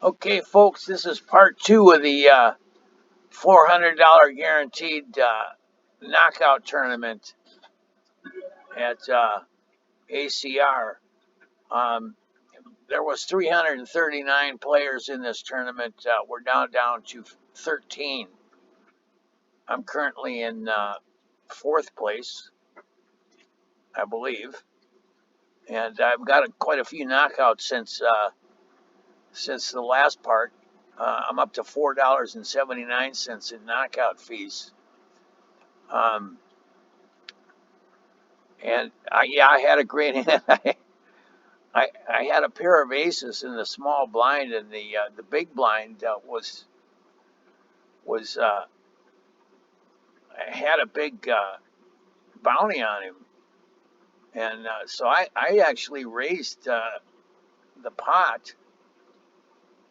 Okay, folks, this is part two of the $400 guaranteed knockout tournament at ACR. Um, there was 339 players in this tournament. We're down to 13. I'm currently in fourth place, I believe, and I've got quite a few knockouts since the last part. I'm up to $4.79 in knockout fees. Um, And I had a great hand. I had a pair of aces in the small blind, and the big blind was had a big bounty on him, and so I actually raised the pot,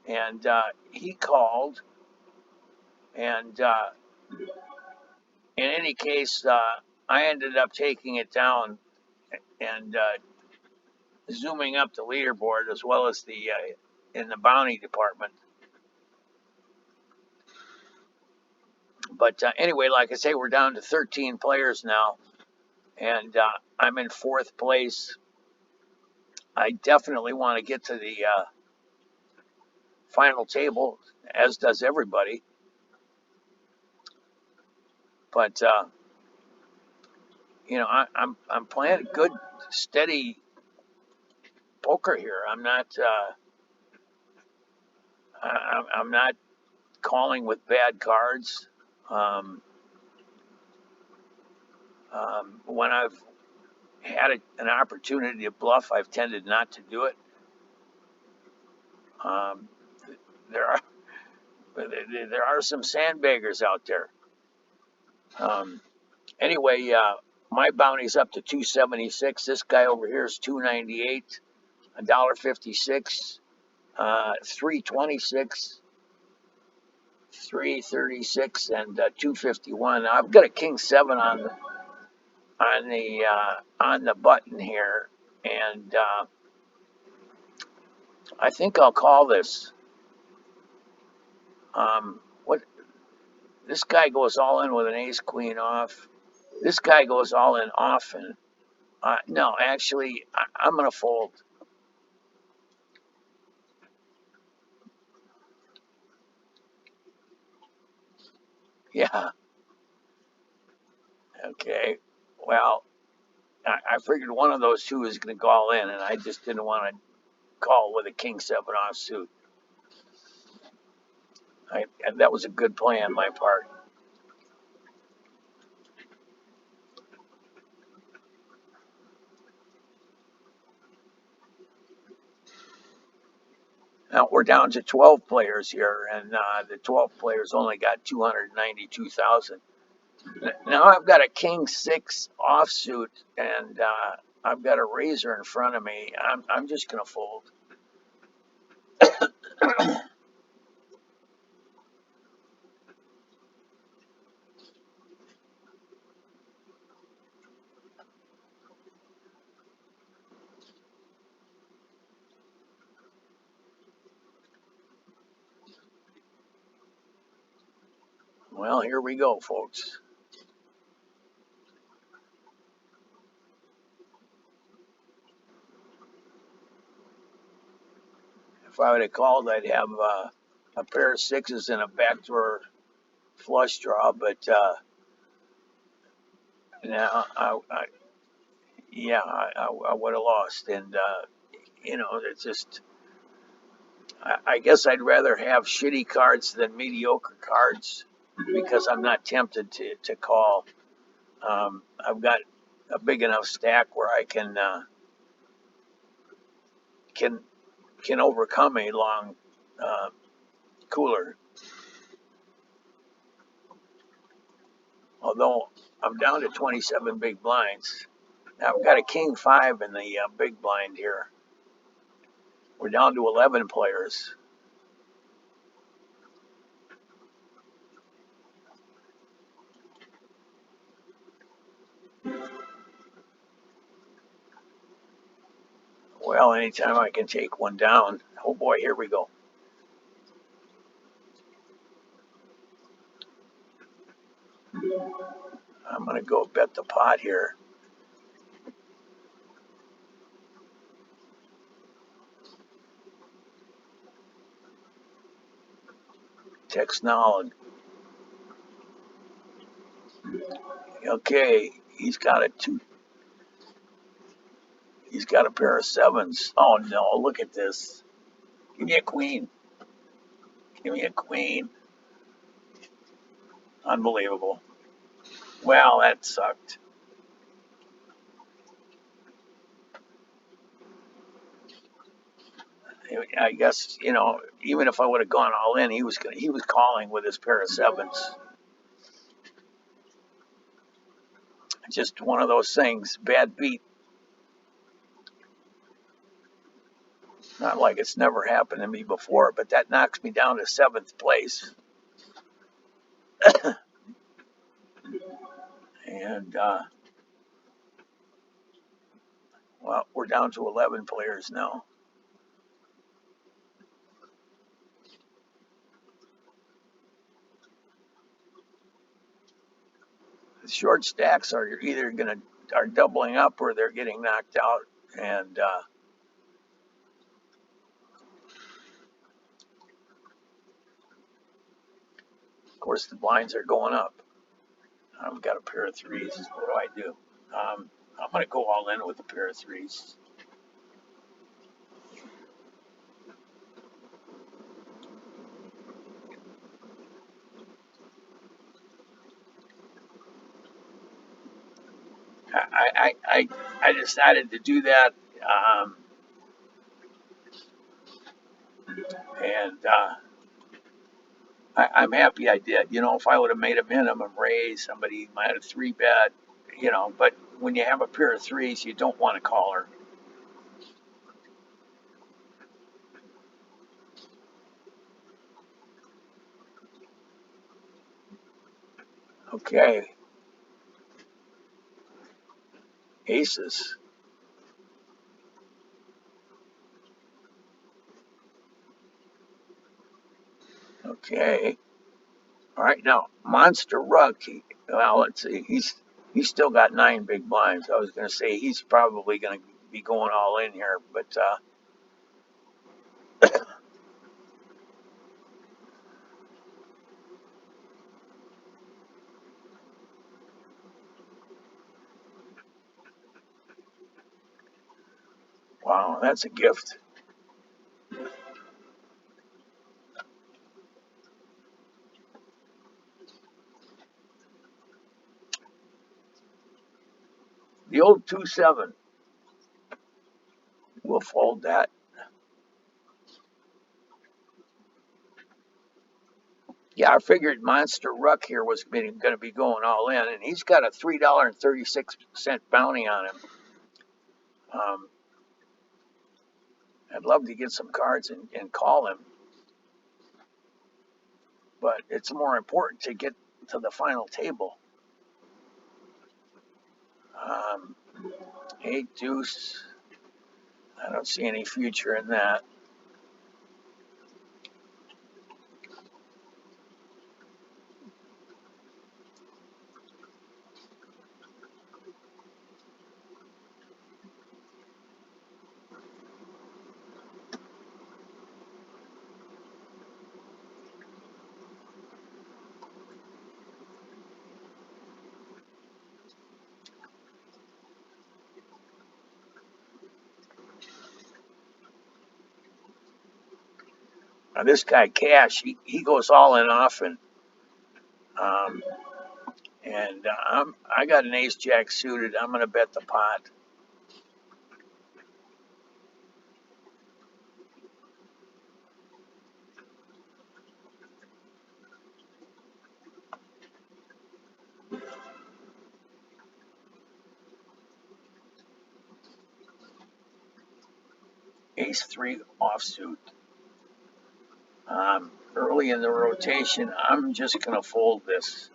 and he called, and in any case, I ended up taking it down and zooming up the leaderboard as well as the in the bounty department. But anyway, like I say, we're down to 13 players now, and I'm in fourth place. I definitely want to get to the final table, as does everybody. But I'm playing good, steady poker here. I'm not calling with bad cards. Um, when I've had an opportunity to bluff, I've tended not to do it. Um, there are there are some sandbaggers out there. Um, anyway, my bounty's up to 276. This guy over here is 298, $1.56, 326, 336, and 251. I've got a king seven on the button here, and I think I'll call this. What this guy goes all in with an ace queen off. This guy goes all in often. No, actually, I'm going to fold. Yeah. Okay. Well, I figured one of those two was going to go all in, and I just didn't want to call with a king seven offsuit. And that was a good play on my part. Now we're down to 12 players here, and the 12 players only got 292,000. Now I've got a king six offsuit, and I've got a razor in front of me. I'm just going to fold. Well, here we go, folks. If I would have called, I'd have a pair of sixes and a backdoor flush draw, but now I would have lost. And it's just, I guess I'd rather have shitty cards than mediocre cards because I'm not tempted to call. I've got a big enough stack where I can can overcome a long uh, cooler. Although I'm down to 27 big blinds. Now I've got a king five in the big blind here. We're down to 11 players. Well, anytime I can take one down. Oh boy, here we go. I'm going to go bet the pot here. Text knowledge. Okay, he's got a two. He's got a pair of sevens. Oh no! Look at this. Give me a queen. Give me a queen. Unbelievable. Well, that sucked. I guess even if I would have gone all in, he was calling with his pair of sevens. Just one of those things. Bad beat. Not like it's never happened to me before, but that knocks me down to seventh place. And well, we're down to 11 players now. The short stacks are either are doubling up or they're getting knocked out, and of course the blinds are going up. I've got a pair of threes. What do? I'm going to go all in with a pair of threes. I decided to do that, and I'm happy I did. If I would have made a minimum raise, somebody might have three bet. But when you have a pair of threes, you don't want to call her. Okay, aces. Okay. All right, now Monster Ruck. Well, let's see. He's still got nine big blinds. I was going to say he's probably going to be going all in here, but wow, that's a gift. The old 2-7. We'll fold that. Yeah, I figured Monster Ruck here was going to be going all in, and he's got a $3.36 bounty on him. I'd love to get some cards and call him, but it's more important to get to the final table. Um, 8 deuce. I don't see any future in that. Now this guy Cash, he goes all in often, um, and I got an ace jack suited. I'm going to bet the pot. Ace three offsuit. Early in the rotation, I'm just going to fold this.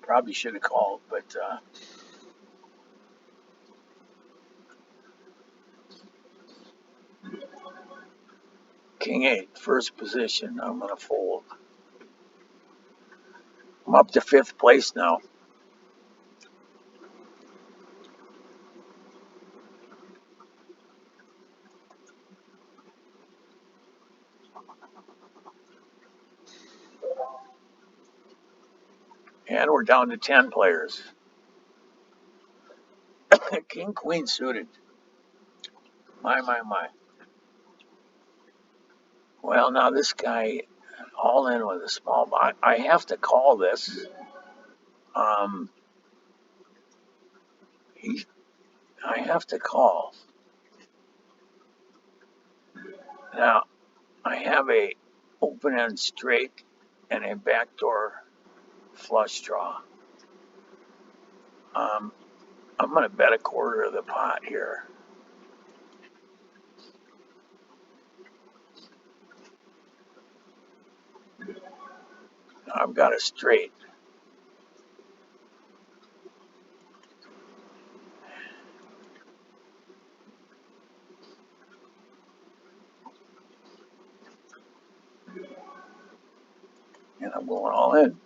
Probably should have called, but King 8, first position. I'm going to fold. I'm up to 5th place now. And we're down to 10 players. King, Queen suited. My. Well, now this guy all in with a small bot. I have to call this. Um, he, I have to call. Now, I have a open end straight and a backdoor flush draw. I'm going to bet a quarter of the pot here. I've got a straight. And I'm going all in.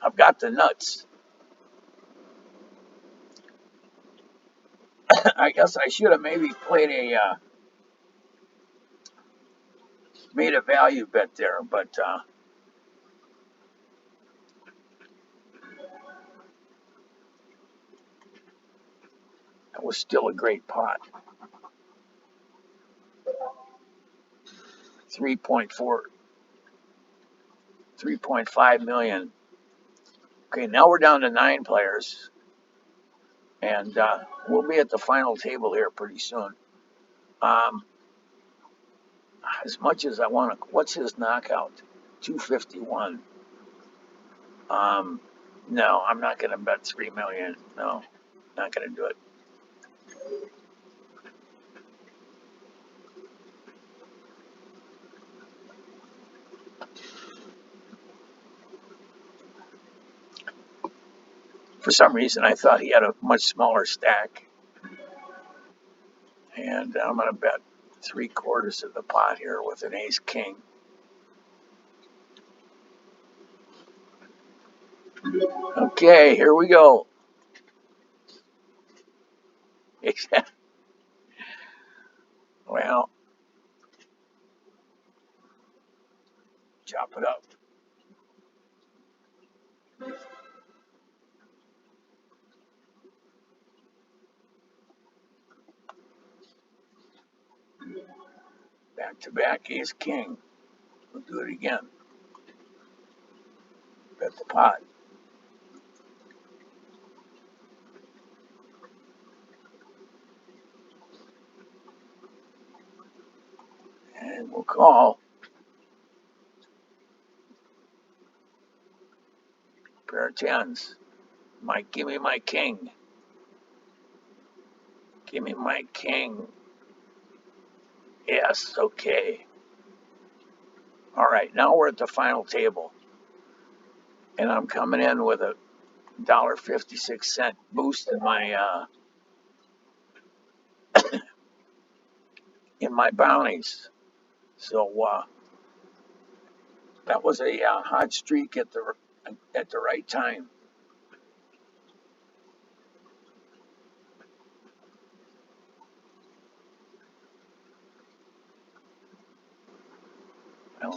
I've got the nuts. I guess I should have maybe played made a value bet there, but that was still a great pot. 3.5 million. Okay, now we're down to 9 players, and we'll be at the final table here pretty soon. As much as I want to, what's his knockout? 251. No, I'm not going to bet 3 million. No, not going to do it. For some reason, I thought he had a much smaller stack, and I'm going to bet 3/4 of the pot here with an ace king. Okay, here we go. Well, chop it up. Back to back ace king. We'll do it again. Bet the pot. And we'll call. Pair of tens. Mike, give me my king. Give me my king. Yes, okay. All right, now we're at the final table. And I'm coming in with a $1.56 boost in my bounties. So that was a hot streak at the right time.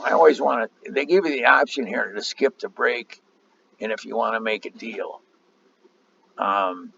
I always want to. They give you the option here to skip the break, and if you want to make a deal. Um,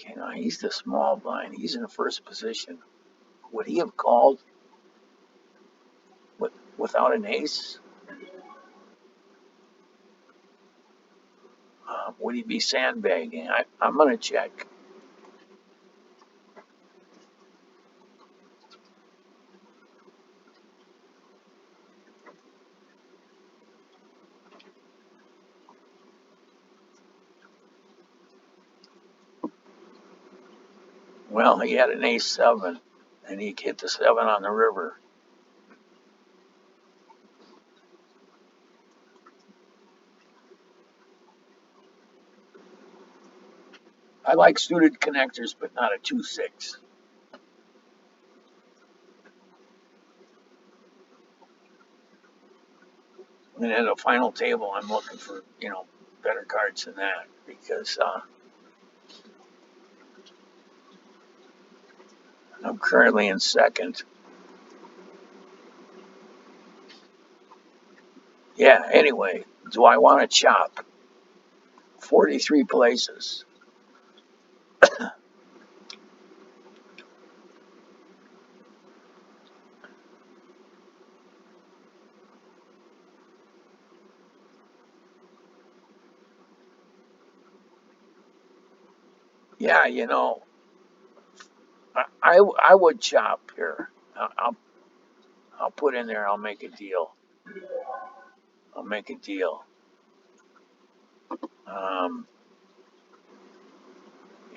okay, now he's the small blind. He's in the first position. Would he have called without an ace? Would he be sandbagging? I'm going to check. Well, he had an ace-7, and he hit the 7 on the river. I like suited connectors, but not a 2-6. And at a final table, I'm looking for, better cards than that because I'm currently in second. Yeah, anyway, do I want to chop 43 places? Yeah, I would chop here. I'll put in there. I'll make a deal. I'll make a deal. Um,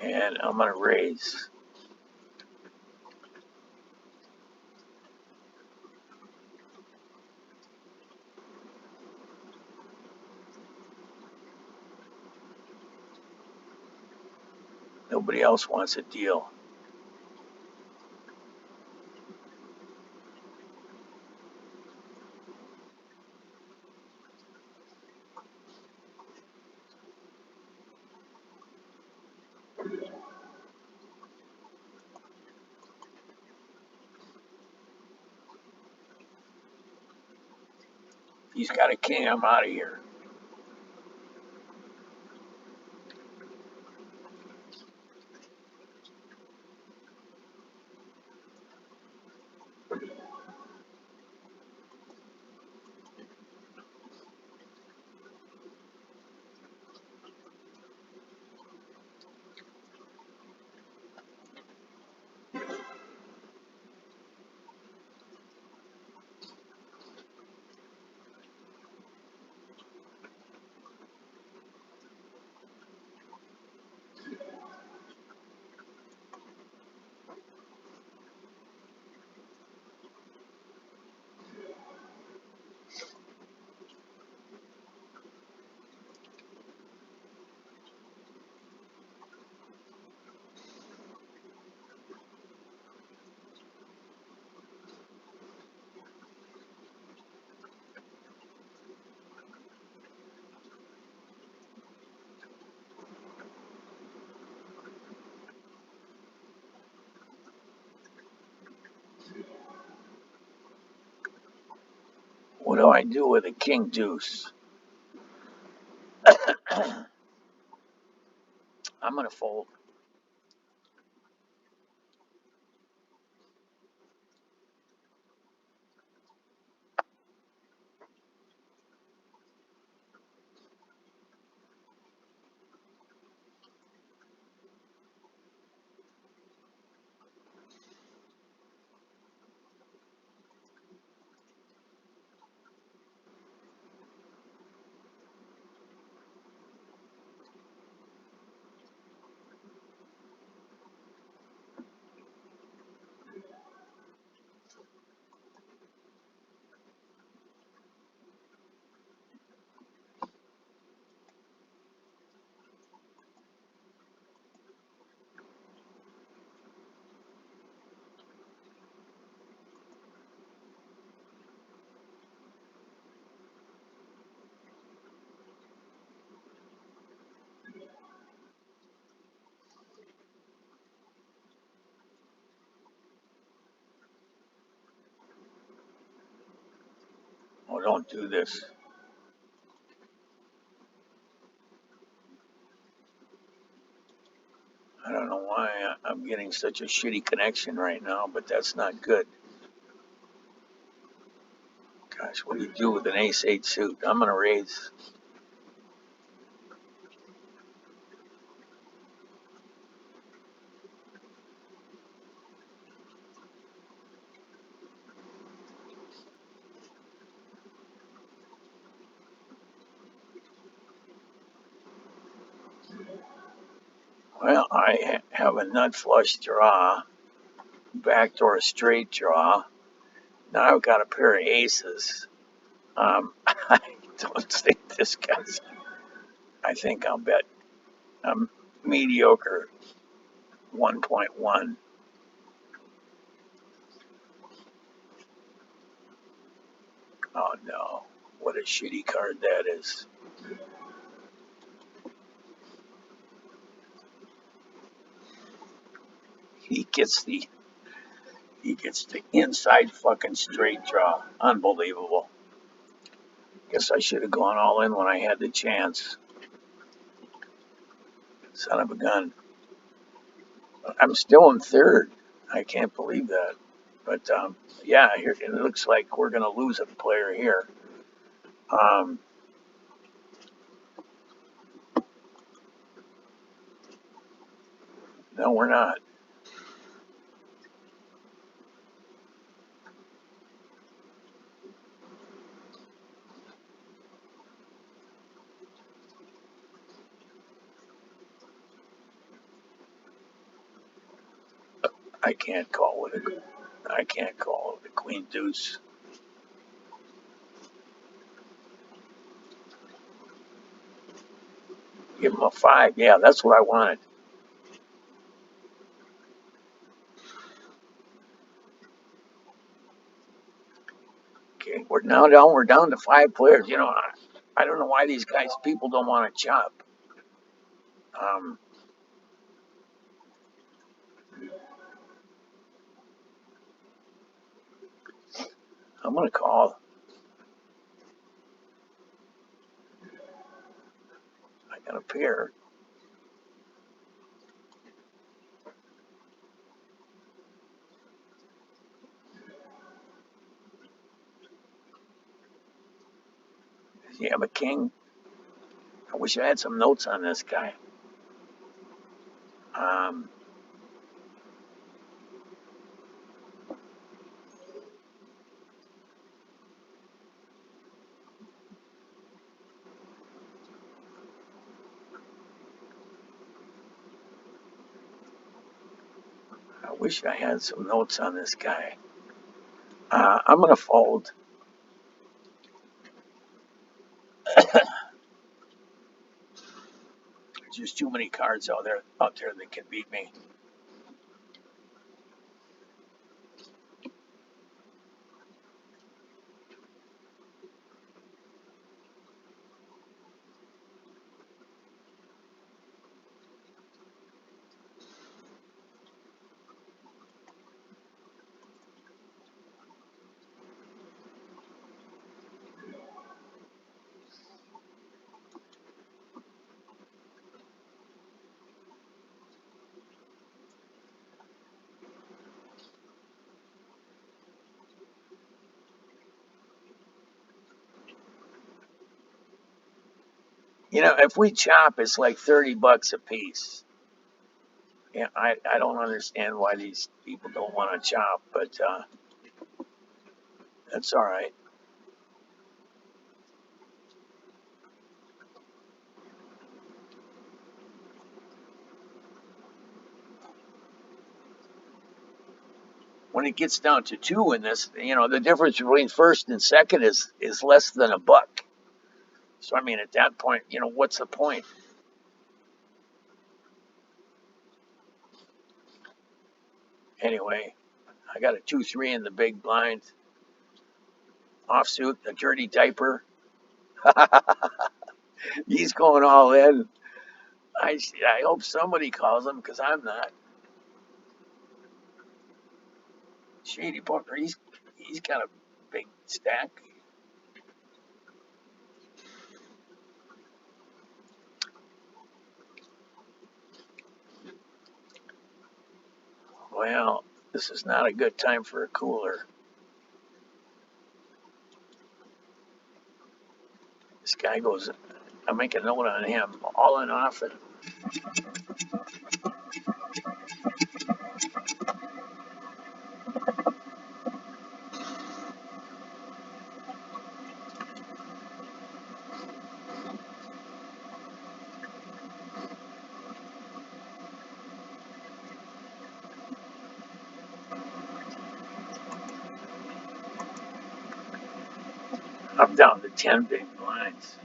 and I'm gonna raise. Nobody else wants a deal. He's got a king. I'm out of here. What do I do with a king deuce? I'm gonna fold. Oh, don't do this. I don't know why I'm getting such a shitty connection right now, but that's not good. Gosh, what do you do with an ace-8 suit? I'm gonna raise. Well, I have a nut flush draw, backdoor straight draw. Now I've got a pair of aces. I don't think this guy's. I think I'll bet a mediocre 1.1. Oh no, what a shitty card that is. He gets the he gets the inside fucking straight draw. Unbelievable. Guess I should have gone all in when I had the chance. Son of a gun. I'm still in third. I can't believe that. But yeah, here it looks like we're gonna lose a player here. Um, no, we're not. I can't call it a. I can't call it a queen deuce. Give him a five. Yeah, that's what I wanted. Okay, we're now down. We're down to five players. You know, I don't know why these guys people don't want to chop. Um, I'm gonna call. I got a pair. Does he have a king? I wish I had some notes on this guy. Um, I wish I had some notes on this guy. I'm gonna fold. There's just too many cards out there that can beat me. You know, if we chop, it's like $30 a piece. Yeah, I don't understand why these people don't want to chop, but that's all right. When it gets down to two in this, you know, the difference between first and second is less than a buck. So I mean, at that point, you know, what's the point? Anyway, I got a 2-3 in the big blind offsuit, a dirty diaper. He's going all in. I hope somebody calls him because I'm not. Shady Booker, he's got a big stack. Well, this is not a good time for a cooler. This guy goes, I make a note on him, all in often. I'm down to 10 big blinds.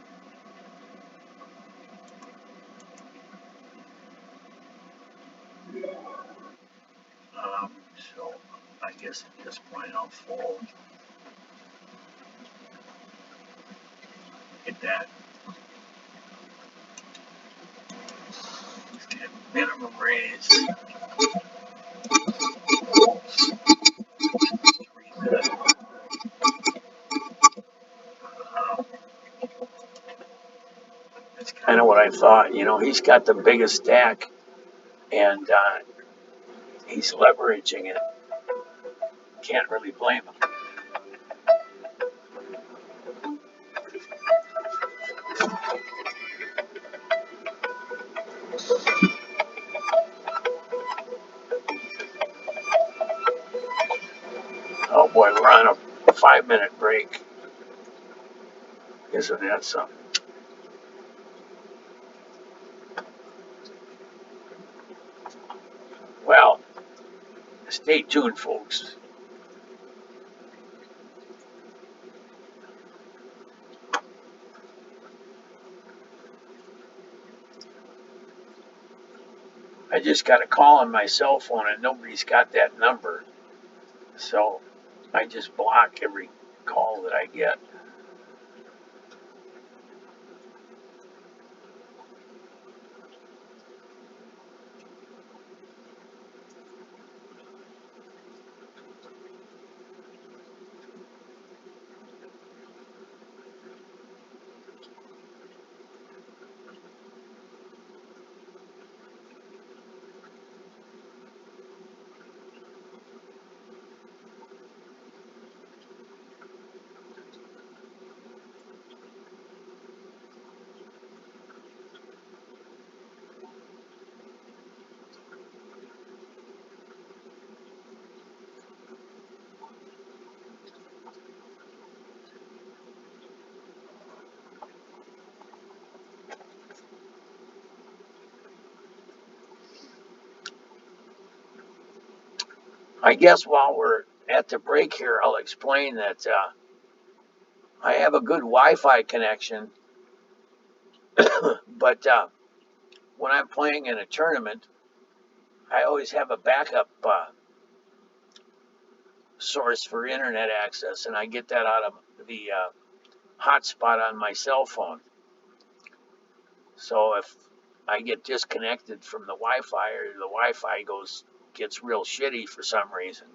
So I guess at this point I'll fold. Get that minimum raise. 3 minutes. That's kind of what I thought. You know, he's got the biggest stack, and he's leveraging it. Can't really blame him. Oh boy, we're on a 5 minute break. Isn't that something? Well, stay tuned, folks. I just got a call on my cell phone and nobody's got that number. So I just block every call that I get. I guess while we're at the break here, I'll explain that I have a good Wi-Fi connection, but when I'm playing in a tournament, I always have a backup source for internet access, and I get that out of the hotspot on my cell phone. So if I get disconnected from the Wi-Fi or the Wi-Fi gets real shitty for some reason,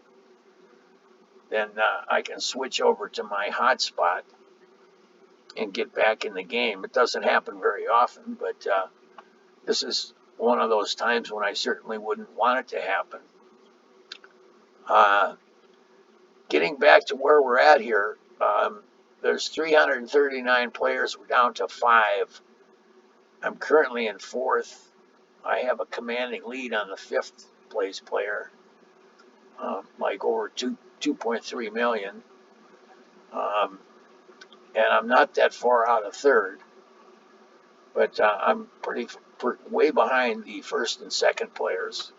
then I can switch over to my hotspot and get back in the game. It doesn't happen very often, but this is one of those times when I certainly wouldn't want it to happen. Uh, Getting back to where we're at here, there's 339 players. We're down to 5. I'm currently in 4th. I have a commanding lead on the 5th place player, like over 2.3 million. And I'm not that far out of 3rd, but I'm way behind the 1st and 2nd players.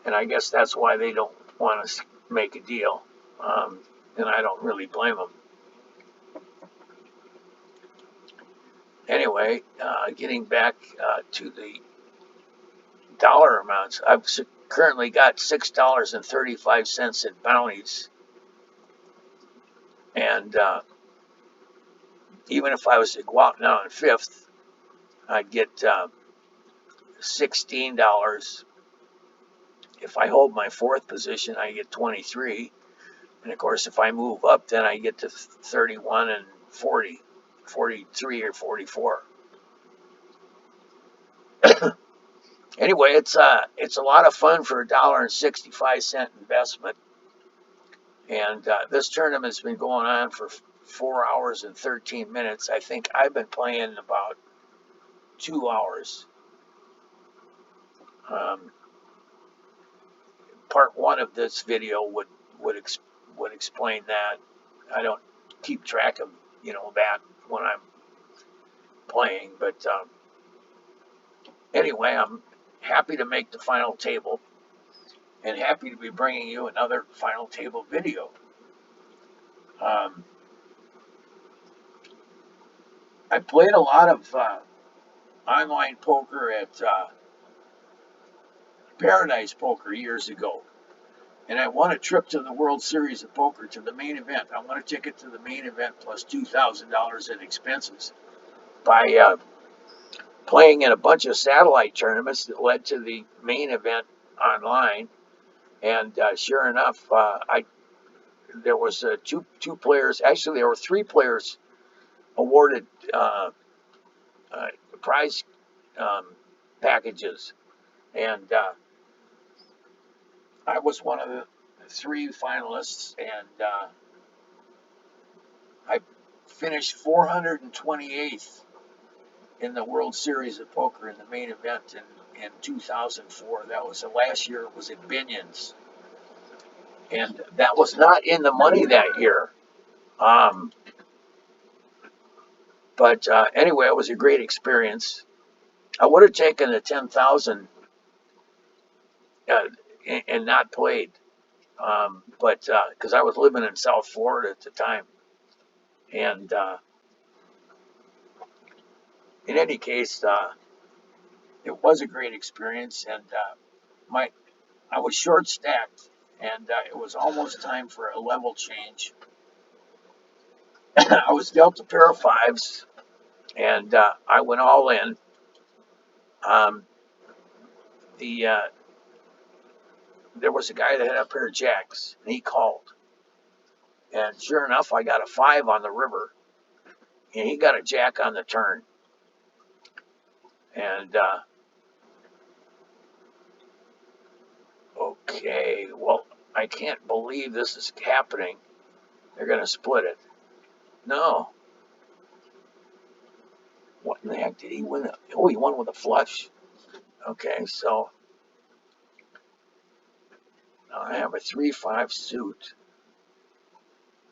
And I guess that's why they don't want to make a deal. And I don't really blame them. Anyway, getting back to the dollar amounts, I've currently got $6.35 in bounties. And even if I was to go out now in 5th, I'd get $16. If I hold my 4th position, I get 23. And of course, if I move up, then I get to 31 and 40, 43 or 44. Anyway, it's a lot of fun for $1.65 investment. And this tournament's been going on for 4 hours and 13 minutes. I think I've been playing about 2 hours. Part 1 of this video would explain that. I don't keep track of that when I'm playing, but anyway, I'm happy to make the final table and happy to be bringing you another final table video. Um, I played a lot of online poker at Paradise Poker years ago, and I won a trip to the World Series of Poker to the main event. I won a ticket to the main event plus $2,000 in expenses by playing in a bunch of satellite tournaments that led to the main event online. And sure enough, I there was two players. Actually, there were three players awarded uh, prize um, packages, and I was one of the three finalists, and I finished 428th in the World Series of Poker in the main event in 2004. That was the last year. It was at Binion's, and that was not in the money that year. Um, but anyway, it was a great experience. I would have taken the 10,000 and not played, but because I was living in South Florida at the time, and in any case, it was a great experience, and my I was short stacked, and it was almost time for a level change. I was dealt a pair of fives, and I went all in. Um, the There was a guy that had a pair of jacks, and he called, and sure enough, I got a five on the river, and he got a jack on the turn, and okay, well, I can't believe this is happening. They're gonna split it. No, what in the heck did he win? Oh, he won with a flush. Okay, so I have a 3-5 suit.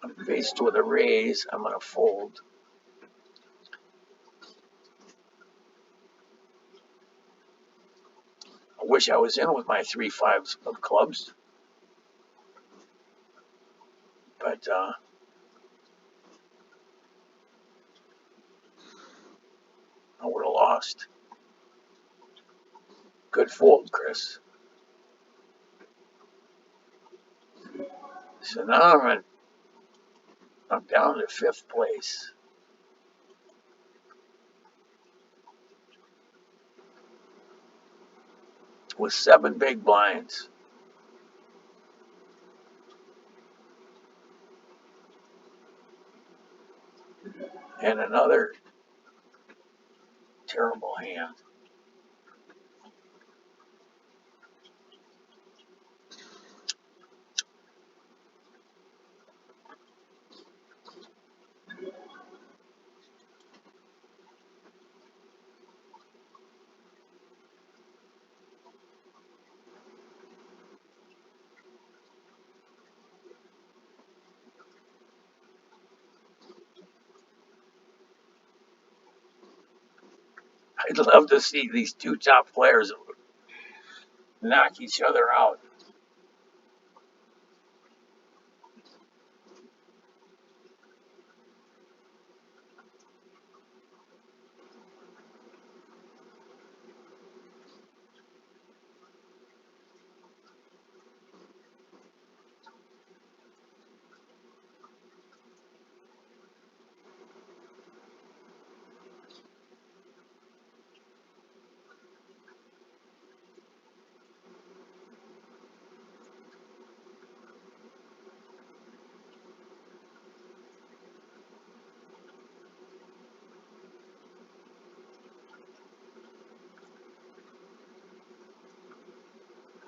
I'm faced with a raise. I'm going to fold. I wish I was in with my 3-5s of clubs, but I would have lost. Good fold, Chris. So now I'm down to fifth place with 7 big blinds and another terrible hand. I'd love to see these two top players knock each other out.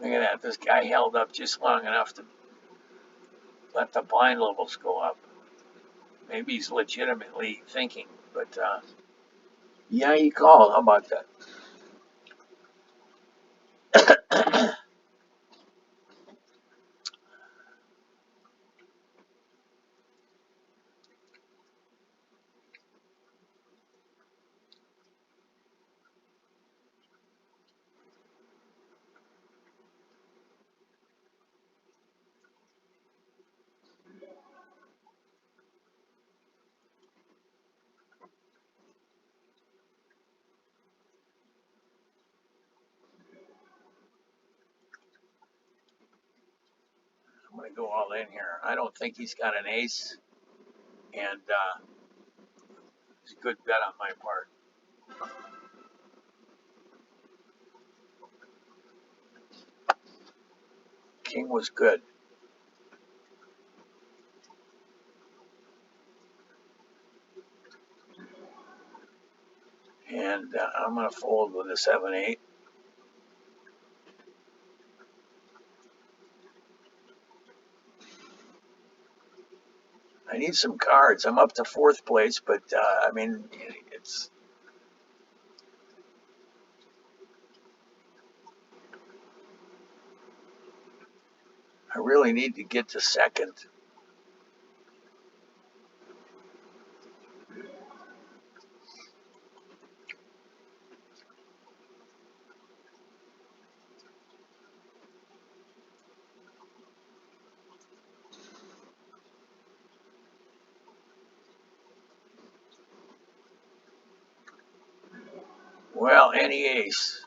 Look at that. This guy held up just long enough to let the blind levels go up. Maybe he's legitimately thinking, but yeah, he called. How about that? go all in here. I don't think he's got an ace, and it's a good bet on my part. King was good, and I'm gonna fold with a 7-8. I need some cards. I'm up to fourth place, but I mean, it's. I really need to get to second. Well, any ace.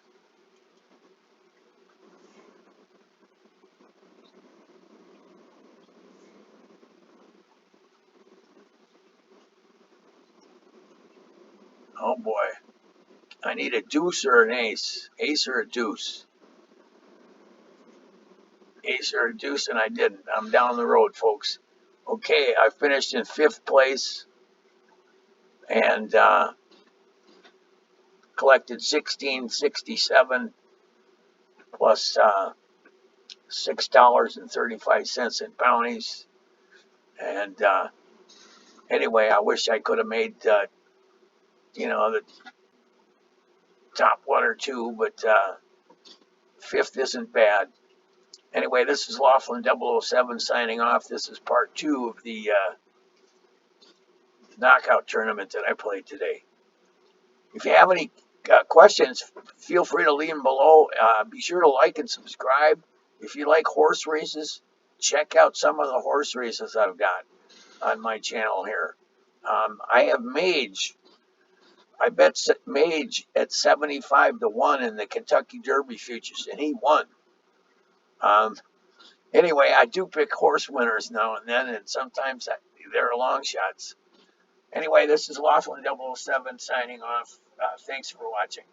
Oh boy. I need a deuce or an ace. Ace or a deuce. Ace or a deuce, and I didn't. I'm down the road, folks. Okay, I finished in fifth place and collected 1667 plus $6.35 in bounties. And anyway, I wish I could have made the top one or two, but fifth isn't bad. Anyway, this is Laughlin007 signing off. This is part 2 of the knockout tournament that I played today. If you have any questions, feel free to leave them below. Be sure to like and subscribe. If you like horse races, check out some of the horse races I've got on my channel here. I have Mage. I bet Mage at 75 to 1 in the Kentucky Derby futures, and he won. Anyway, I do pick horse winners now and then, and sometimes they're long shots. Anyway, this is Laughlin007 signing off. Thanks for watching.